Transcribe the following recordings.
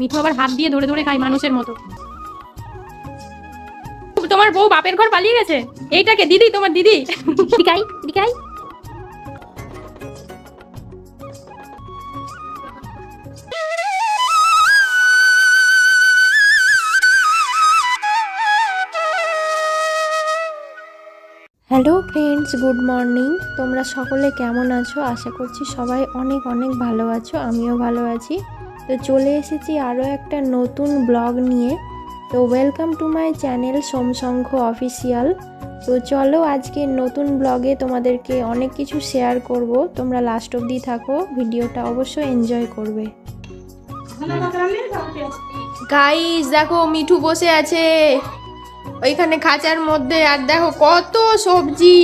মিঠু আবার হাত দিয়ে ধরে ধরে খায় মানুষের মতো। তোমার বউ বাপের ঘর পালিয়ে গেছে। এইটাকে দিদি, তোমার দিদি। দিকাই দিকাই। Hello friends, good morning. তোমরা সকলে কেমন আছো? আশা করছি সবাই অনেক অনেক ভালো আছো, আমিও ভালো আছি। তো চলে এসেছি আরও একটা নতুন ব্লগ নিয়ে। তো welcome to my channel Somshankha official. তো চলো আজকে নতুন ব্লগে তোমাদেরকে অনেক কিছু শেয়ার করব, তোমরা লাস্ট অবধি থাকো, ভিডিওটা অবশ্যই এনজয় করবে। গাইস দেখো, মিঠু বসে আছে ওইখানে খাঁচার মধ্যে, আর দেখো কত সবজি,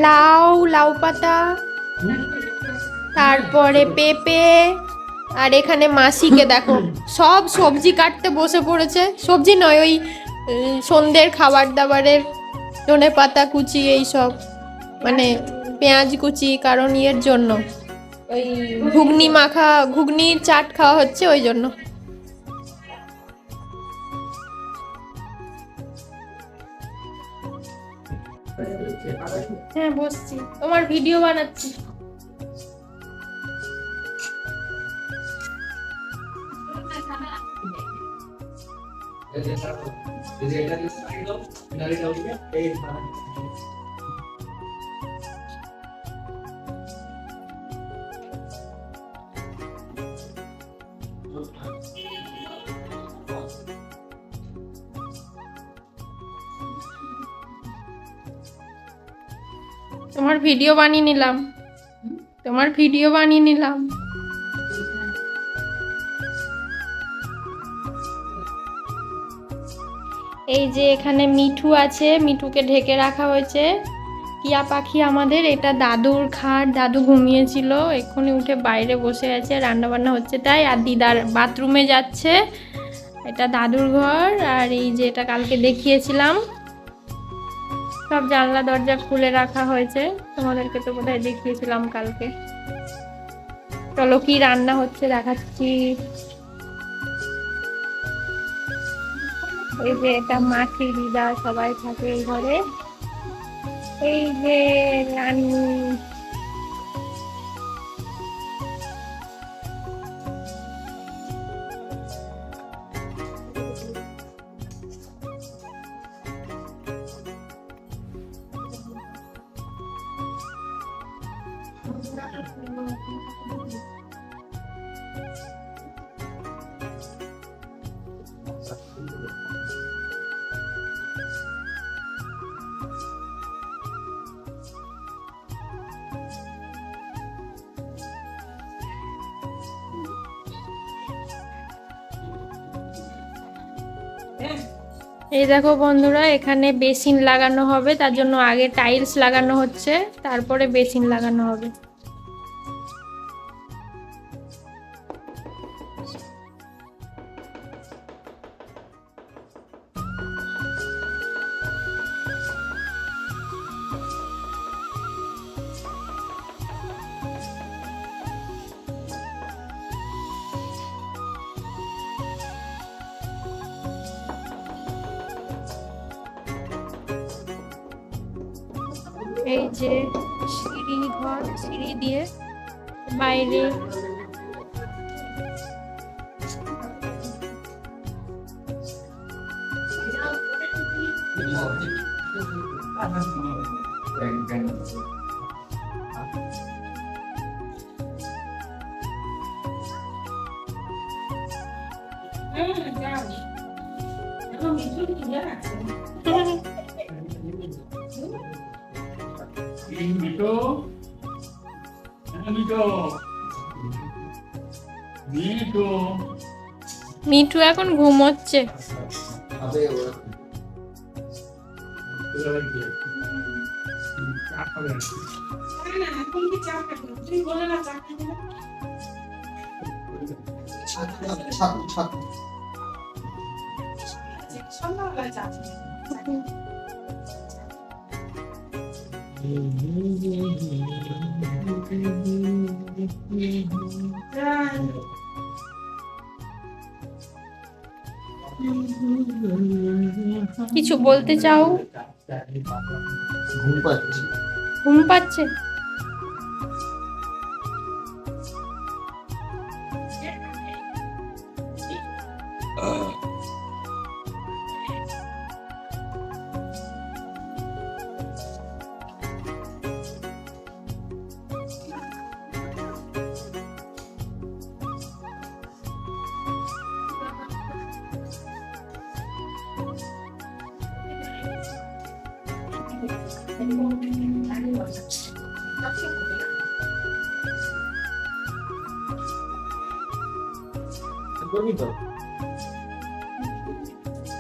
লাউ, লাউ পাতা, তারপরে পেঁপে, আর এখানে মাসিকে দেখো সব সবজি কাটতে বসে পড়েছে। সবজি নয়, ওই সন্ধ্যের খাবার দাবারের ধনে পাতা কুচি, এই সব মানে পেঁয়াজ কুচি, কারণ ইয়ের জন্য ওই ঘুগনির চাট খাওয়া হচ্ছে ওই জন্য। হ্যাঁ বসছি, তোমার ভিডিও বানাচ্ছি। তোমার ভিডিও বানিয়ে নিলাম, তোমার ভিডিও বানিয়ে নিলাম। এই যে এখানে মিঠু আছে, মিঠুকে ঢেকে রাখা হয়েছে। টিয়া পাখি আমাদের, এটা দাদুর খাট, দাদু ঘুমিয়েছিল, এক্ষুনি উঠে বাইরে বসে আছে, রান্না বান্না হচ্ছে তাই। আর দিদার বাথরুমে যাচ্ছে, এটা দাদুর ঘর। আর এই যে এটা কালকে দেখিয়েছিলাম, সব জানলা দরজা খুলে রাখা হয়েছে, তোমাদেরকে তো বোধহয় দেখিয়েছিলাম কালকে। চলো কি রান্না হচ্ছে দেখাচ্ছি। এই যে এটা মাসি, দিদা সবাই থাকে এই ঘরে। এই যে রানী, এই দেখো বন্ধুরা, এখানে বেসিন লাগানো হবে, তার জন্য আগে টাইলস লাগানো হচ্ছে, তারপরে বেসিন লাগানো হবে। এই যে সিঁড়ি ঘর, সিঁড়ি দিয়ে বাইরে মিঠু এখন ঘুমোচ্ছে। কিছু বলতে চাও? ঘুম পাচ্ছি। ঘুম পাচ্ছে?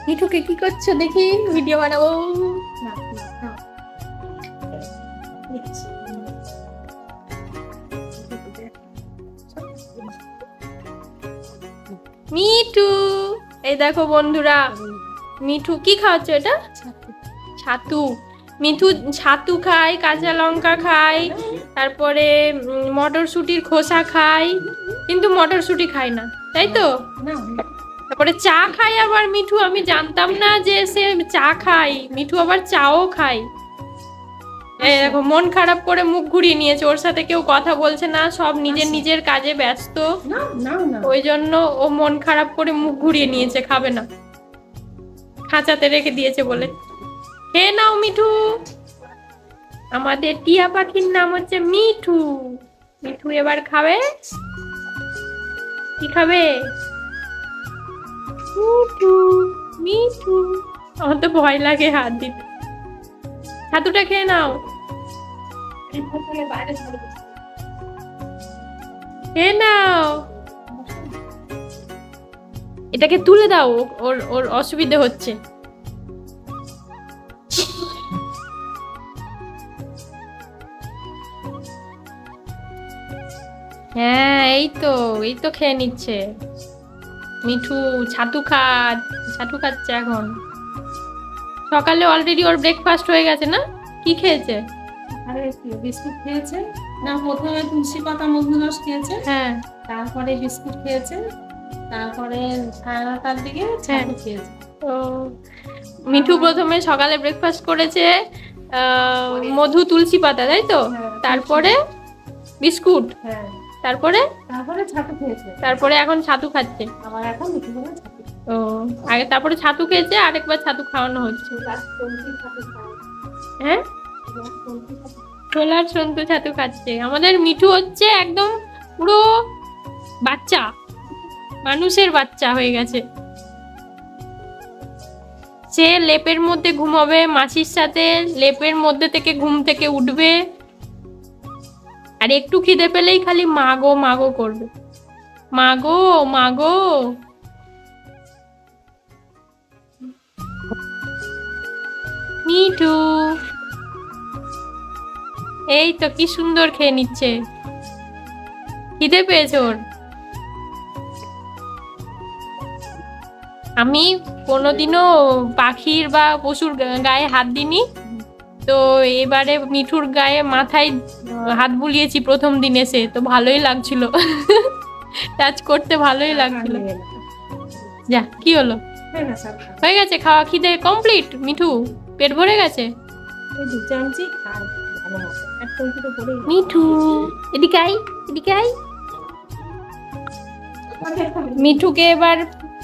মিঠুকে কি করছো দেখি, ভিডিও বানাবো। মিঠু, এই দেখো বন্ধুরা, মিঠু কি খাওয়াচ্ছ? এটা ছাতু। মিঠু ছাতু খায়, কাঁচা লঙ্কা খায়, তারপরে মটরশুঁটির খোসা খায়, কিন্তু মটরশুঁটি খায় না, তাই তো? তারপরে চা খায় আবার মিঠু, আমি জানতাম না যে সে চা খায়। মিঠু আবার চাও খায়। এই দেখো মন খারাপ করে মুখ ঘুরিয়ে নিয়েছে, ওর সাথে কেউ কথা বলছে না, সব নিজের নিজের কাজে ব্যস্ত, ওই জন্য ও মন খারাপ করে মুখ ঘুরিয়ে নিয়েছে, খাবে না, খাঁচাতে রেখে দিয়েছে বলে। খেয়ে নাও মিঠু। আমাদের টিয়া পাখির নাম হচ্ছে মিঠু। মিঠু এবার খাবে, কি খাবে? মিঠু মিঠু, আমার তো ভয় লাগে হাত দিতে। ছাতুটা খেয়ে নাও, খেয়ে নাও। এটাকে তুলে দাও, ওর ওর অসুবিধে হচ্ছে। হ্যাঁ, এই তো খেয়ে নিচ্ছে মিঠু। ছাতু খাচ্ছে এখন। সকালে অলরেডি ওর ব্রেকফাস্ট হয়ে গেছে না? কি খেয়েছে? আরে বিস্কুট খেয়েছে না, প্রথমে তুলসী পাতা মধু রস খেয়েছে, হ্যাঁ, তারপরে বিস্কুট খেয়েছে, তারপরে 9:30টার দিকে ছাতু খেয়েছে। তো মিঠু প্রথমে সকালে ব্রেকফাস্ট করেছে মধু তুলসী পাতা, তাই তো? হ্যাঁ, তারপরে বিস্কুট, হ্যাঁ, তারপরে তারপরে ছাতু খেয়েছে, তারপরে এখন ছাতু খাচ্ছে। আবার এখন দুপুরবেলা ছাতু। ও, আগে তারপরে ছাতু খেয়েছে, আরেকবার ছাতু খাওয়ানো হচ্ছে। হ্যাঁ, ছোলার সন্তু ছাতু খাচ্ছে। আমাদের মিঠু হচ্ছে একদম পুরো বাচ্চা, মানুষের বাচ্চা হয়ে গেছে। সে লেপের মধ্যে ঘুমাবে মাসির সাথে, লেপের মধ্যে থেকে ঘুম থেকে উঠবে, আর একটু খিদে পেলেই খালি মাগো মাগো করবে, মাগো মাগো। মিঠু এই তো কি সুন্দর খেয়ে নিচ্ছে, খিদে পেয়েছে ওর। আমি কোনোদিনও পাখির বা পশুর গায়ে হাত দিইনি, তো এবারে মিঠুর গায়ে মাথায় হাত বুলিয়েছি প্রথম দিন এসে, তো ভালোই লাগছিল, টাচ করতে ভালোই লাগছিল। যা, কি হলো? হ্যাঁ না সব খায়, হয়ে গেছে খাওয়া, খিদে কমপ্লিট? মিঠু পেট ভরে গেছে? ওই 2 চামচই খায় ভালো মতো, এক চামচি তো পড়েই গেছে। মিঠু এদিকে আই, এদিকে আই। মিঠুকে এবার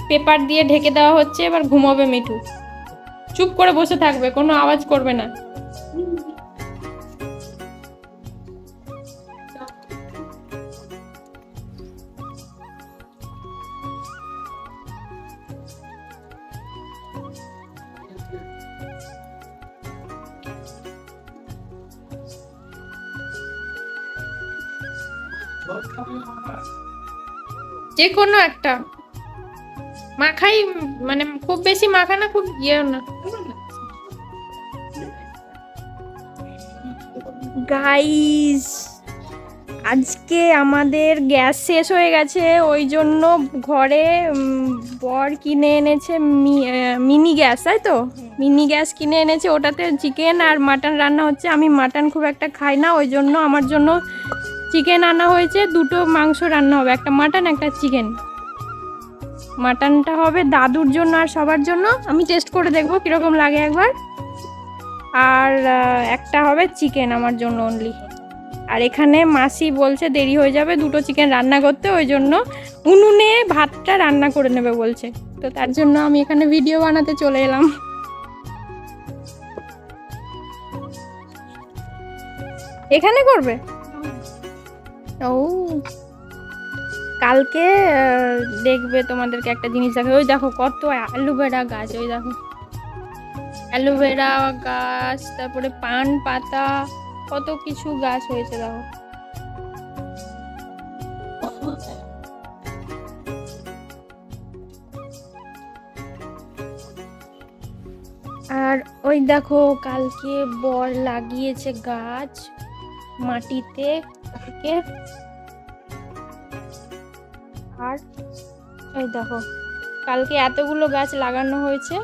পেপার দিয়ে ঢেকে দেওয়া হচ্ছে, এবার ঘুমাবে মিঠু। চুপ করে বসে থাকবে, কোনো আওয়াজ করবে না। যে কোনো একটা মাখাই, মানে খুব বেশি মাখা না, খুব ইয়েও না। গাইস, আজকে আমাদের গ্যাস শেষ হয়ে গেছে, ওই জন্য ঘরে বর কিনে এনেছে মিনি গ্যাস, তাই তো? মিনি গ্যাস কিনে এনেছে, ওটাতে চিকেন আর মাটন রান্না হচ্ছে। আমি মাটন খুব একটা খাই না, ওই জন্য আমার জন্য চিকেন আনা হয়েছে, 2টো মাংস রান্না হবে, একটা মাটন একটা চিকেন। মাটনটা হবে দাদুর জন্য আর সবার জন্য। আমি টেস্ট করে দেখবো কীরকম লাগে একবার। আর একটা হবে চিকেন আমার জন্য অনলি। আর এখানে মাসি বলছে দেরি হয়ে যাবে 2টো চিকেন রান্না করতে, ওই জন্য উনুনে ভাতটা রান্না করে নেবে বলছে। তো তার জন্য আমি এখানে ভিডিও বানাতে চলে এলাম। এখানে করবে? ও কালকে দেখবে তোমাদেরকে একটা জিনিস দেখো, ওই দেখো কত অ্যালোভেরা গাছ, ওই দেখো অ্যালোভেরা গাছ, তারপরে পান পাতা, কত কিছু গাছ হয়েছে দেখো। আর ওই দেখো কালকে বর লাগিয়েছে গাছ মাটিতে কালকে। আর এই দেখো কালকে এতগুলো গাছ লাগানো হয়েছে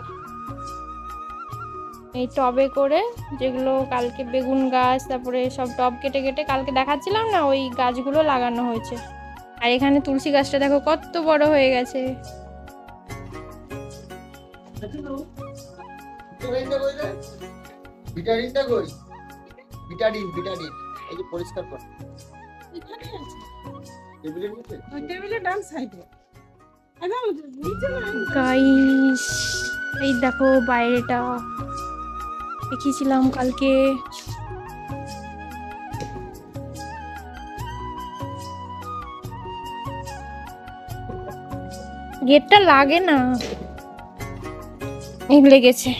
এই টবে করে, যেগুলো কালকে বেগুন গাছ, তারপরে সব টব কেটে কেটে কালকে দেখাচ্ছিলাম না, ওই গাছগুলো লাগানো হয়েছে। আর এখানে তুলসী গাছটা দেখো কত বড় হয়ে গেছে। ভিটামিনটা কই? ভিটামিন এই যে পরিষ্কার কর। টেবিলের নিচে? ওই টেবিলের ডান সাইডে। একদম নিচে না। গাইস এই দেখো বাইরেটা দেখিয়েছিলাম কালকে। গেটটা লাগে না, লেগেছে।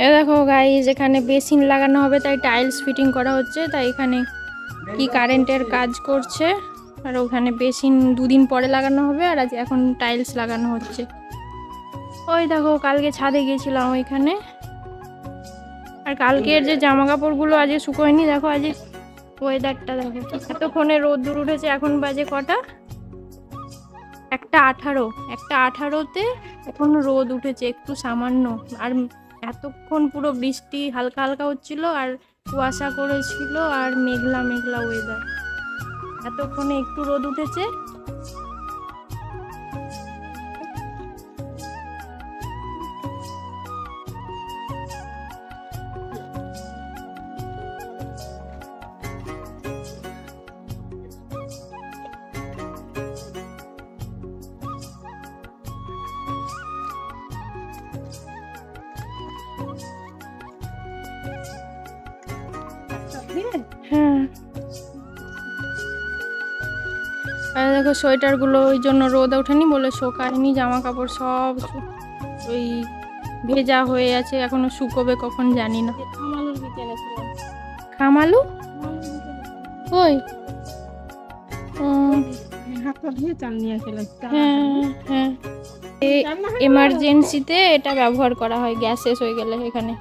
এ দেখো গাইস এখানে বেসিন লাগানো হবে, তাই টাইলস ফিটিং করা হচ্ছে। তাই এখানে কি কারেন্টের কাজ করছে, আর ওখানে বেসিন 2 দিন পরে লাগানো হবে, আর আজ এখন টাইলস লাগানো হচ্ছে। ওই দেখো কালকে ছাদে গিয়েছিলাম ওইখানে। আর কালকের যে জামা কাপড়গুলো আজকে শুকোয়নি, দেখো আজ ওয়েদারটা দেখো, এতক্ষণে রোদ্দুর উঠেছে। এখন বাজে কটা? 1:18। 1:18-তে এখন রোদ উঠেছে একটু সামান্য। আর এতক্ষণ পুরো বৃষ্টি হালকা হালকা হচ্ছিল, আর কুয়াশা করেছিল, আর মেঘলা মেঘলা ওয়েদার। এতক্ষণে একটু রোদ উঠেছে। হ্যাঁ আর দেখো সোয়েটারগুলো ওই জন্য রোদ ওঠেনি বলে শোকায়নি, জামা কাপড় সব ওই ভেজা হয়ে আছে, এখনো শুকোবে কখন জানি না। খামালুর বিচে এনেছিলাম। খামালু ওই হাতটা ধুয়ে চাল নিয়ে আসলাম। হ্যাঁ হ্যাঁ এমার্জেন্সিতে এটা ব্যবহার করা হয়, গ্যাস শেষ হয়ে গেলে এখানে।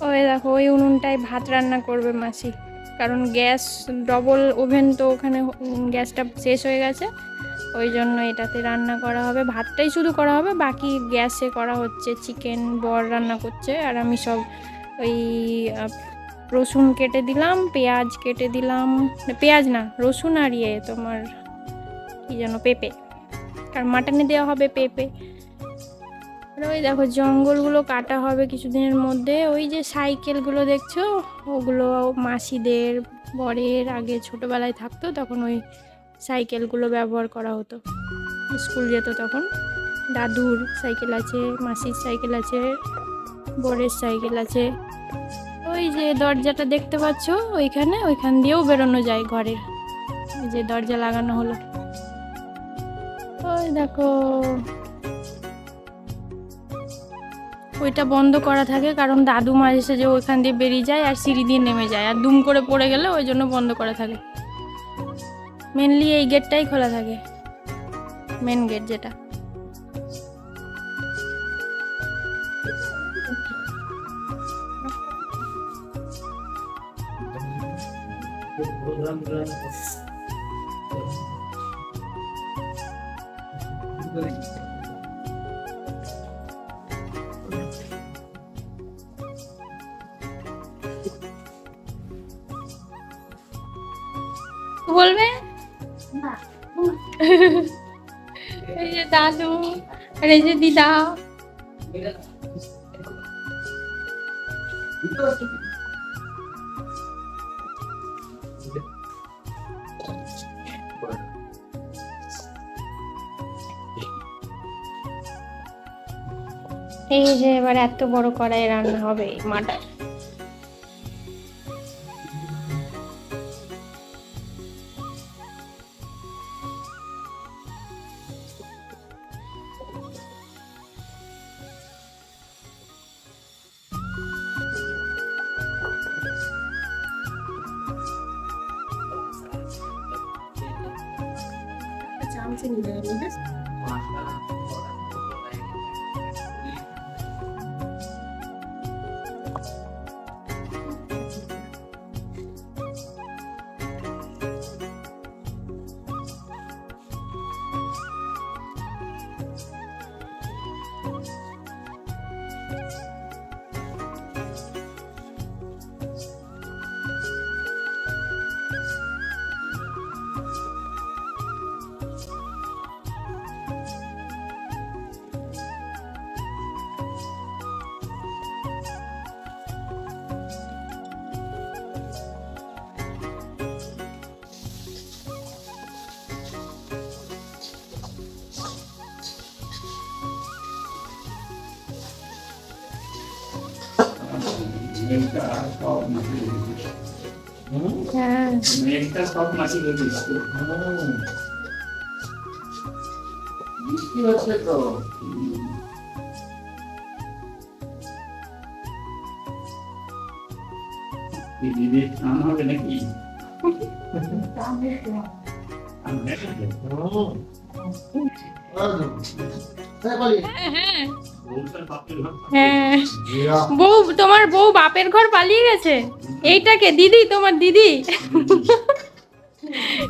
ওই দেখো ওই উনুনটায় ভাত রান্না করবে মাসি, কারণ গ্যাস ডবল ওভেন তো ওখানে গ্যাসটা শেষ হয়ে গেছে, ওই জন্য এটাতে রান্না করা হবে। ভাতটাই শুধু করা হবে, বাকি গ্যাসে করা হচ্ছে। চিকেন বর রান্না করছে, আর আমি সব ওই রসুন কেটে দিলাম, পেঁয়াজ কেটে দিলাম, পেঁয়াজ না রসুন, আর তোমার কি যেন পেঁপে, কারণ মাটনে দেওয়া হবে পেঁপে। আর ওই দেখো জঙ্গলগুলো কাটা হবে কিছুদিনের মধ্যে। ওই যে সাইকেলগুলো দেখছো, ওগুলো মাসিদের বরের আগে ছোটোবেলায় থাকতো, তখন ওই সাইকেলগুলো ব্যবহার করা হতো, স্কুল যেত তখন। দাদুর সাইকেল আছে, মাসির সাইকেল আছে, বরের সাইকেল আছে। ওই যে দরজাটা দেখতে পাচ্ছ ওইখানে, ওইখান দিয়েও বেরোনো যায় ঘরের, যে দরজা লাগানো হলো। ওই দেখো ওইটা বন্ধ করা থাকে, কারণ দাদু মাঝে সাঝে ওইখান দিয়ে বেরিয়ে যায় আর সিঁড়ি দিয়ে নেমে যায়, আর দুম করে পড়ে গেলে ওই জন্য বন্ধ করা থাকে। মেনলি এই গেটটাই খোলা থাকে, মেন গেট যেটা। বলবে এই যে দাদু আর এই যে দিদা। এই যে এবার এত বড় কড়াই রান্না হবে মাটন। চামচে নিয়ে নেবে। হ্যাঁ মেঘটা সব মাছি লেগে দিচ্ছে। কি হচ্ছে তো? দিদি স্নান হবে নাকি? হ্যাঁ বউ, তোমার বউ বাপের ঘর পালিয়ে গেছে। এইটাকে দিদি, তোমার দিদি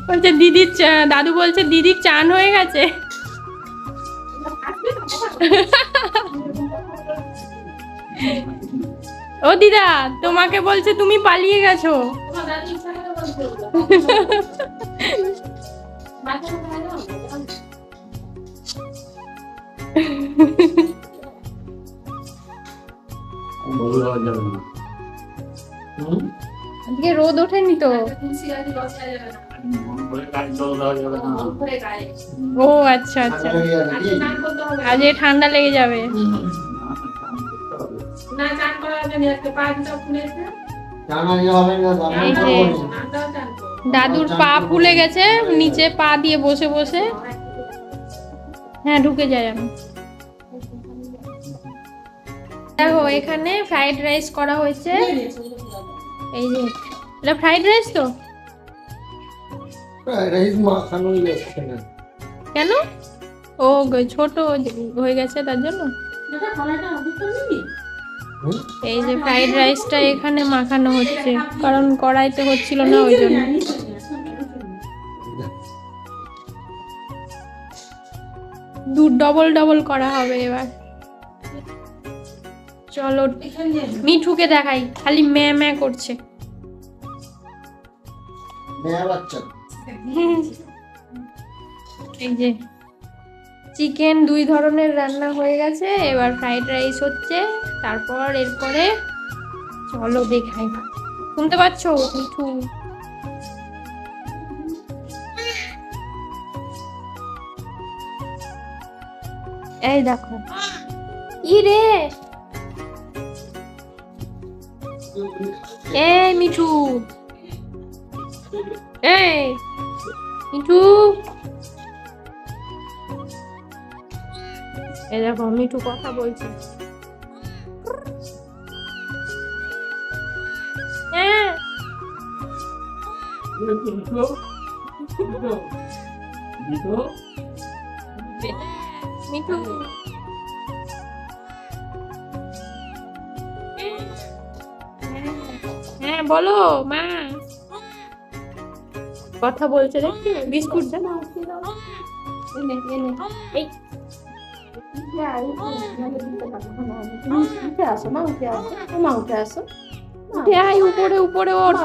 বলছে দিদির দাদু বলছে দিদির চান হয়ে গেছে। ও দিদা, তোমাকে বলছে তুমি পালিয়ে গেছো। তোমার দাদু ইচ্ছা করে বলতে হলো। বাচ্চা খায় না? বড় হওয়া যাবে না। আজকে রোদ ওঠেনি তো। তুলসী গাছে বসা যাবে না। মন করে কাজ জল দেওয়া যাবে না। মন করে গায়ে। ও আচ্ছা আচ্ছা, আজকে স্নান করতে হবে। আজকে ঠান্ডা লেগে যাবে। না, স্নান করতে হবে। না, চান করা হবে না, আজকে পা দুটো ফুলেছে। জানা নিয়ে হবে না, জানা এই যে আমরাও চান করবো। দাদুর পা ফুলে গেছে, নিচে পা দিয়ে বসে বসে। হ্যাঁ ঢুকে যায় আমি। দেখো এখানে ফ্রাইড রাইস করা হয়েছে। এই যে এটা ফ্রাইড রাইস তো। রাইস মাখানোই যাচ্ছে না। কেন? ও ছোট হয়ে গেছে তার জন্য। এটা কলাটা অধিক করবি? এই যে ফ্রাইড রাইসটা এখানে মাখানো হচ্ছে, কারণ কড়াইতে হচ্ছিল না ওই জন্য। ডবল ডবল করা হবে এবার। চলো মিঠুকে দেখাই, খালি ম্যা ম্যা করছে। মেয়ে বাচ্চা। এই যে চিকেন 2 ধরনের রান্না হয়ে গেছে, এবার ফ্রাইড রাইস হচ্ছে, তারপর এরপরে চলো দেখাই। শুনতে পাচ্ছো মিঠু? এই দেখো ই রে, এই মিঠু, এই মিঠু, এই দেখো মিঠু কথা বলছে। মিঠু হ্যাঁ বলো মা কথা বলছে দেখছি বিস্কুট দে এনে এনে এই উঠে আসো মা উঠে আসো মা উঠে আসো উঠে আয় উপরে উপরে ওঠ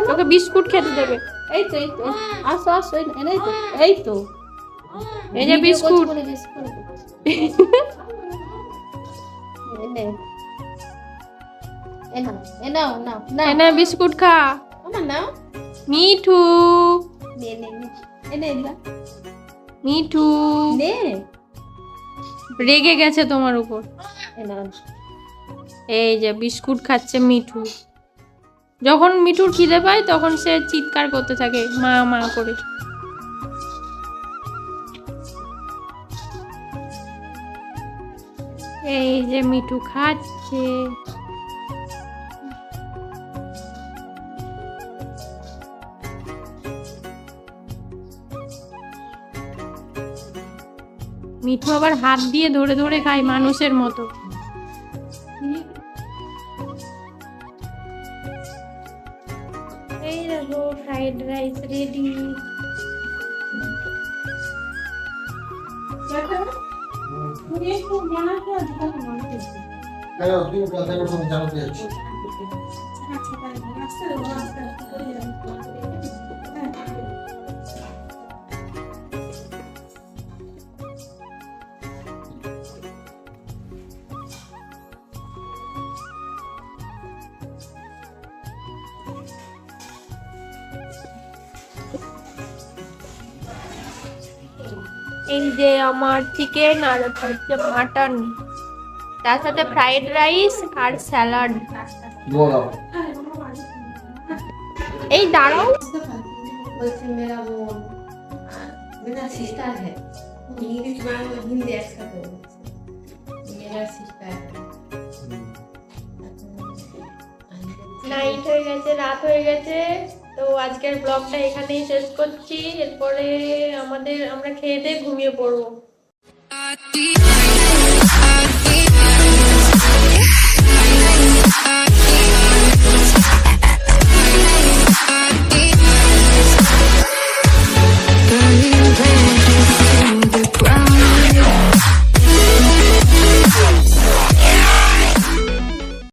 তোকে বিস্কুট খেতে দেবে এই তো এই তো আসো আসো এনে এই তো এই তো এই যে বিস্কুট এনে এনে এনাও নাও নাও এনে বিস্কুট খা আমার নাও মিঠু নে নে নে এনে না মিঠু নে রেগে গেছে তোমার উপর এনাও এই যে বিস্কুট খাচ্ছে মিঠু যখন মিঠুর খিদে পায় তখন সে চিৎকার করতে থাকে মা মা করে এই যে মিঠু খাচ্ছে মিঠু আবার হাত দিয়ে ধরে ধরে খায় মানুষের মতো এই দেখো ফ্রাইড রাইস রেডি তুমি একটু বানাতে আজকে বানাতে কেন তুই কথা বলতে জানো পেয়েছ আচ্ছা তাই আস্তে আস্তে করে এই যে আমার চিকেন আর হচ্ছে মাটন তার সাথে ফ্রাইড রাইস আর স্যালাড বলো এই দাঁড়াও বলছে মেরা বোন मेरा सिस्टर है इंग्लिश में हिंदी একসাথে বলছে मेरा सिस्टर है নাইট হয়ে গেছে রাত হয়ে গেছে তো আজকের ব্লগটা এখানেই শেষ করছি এরপরে আমরা খেয়ে দিয়ে ঘুমিয়ে পড়বো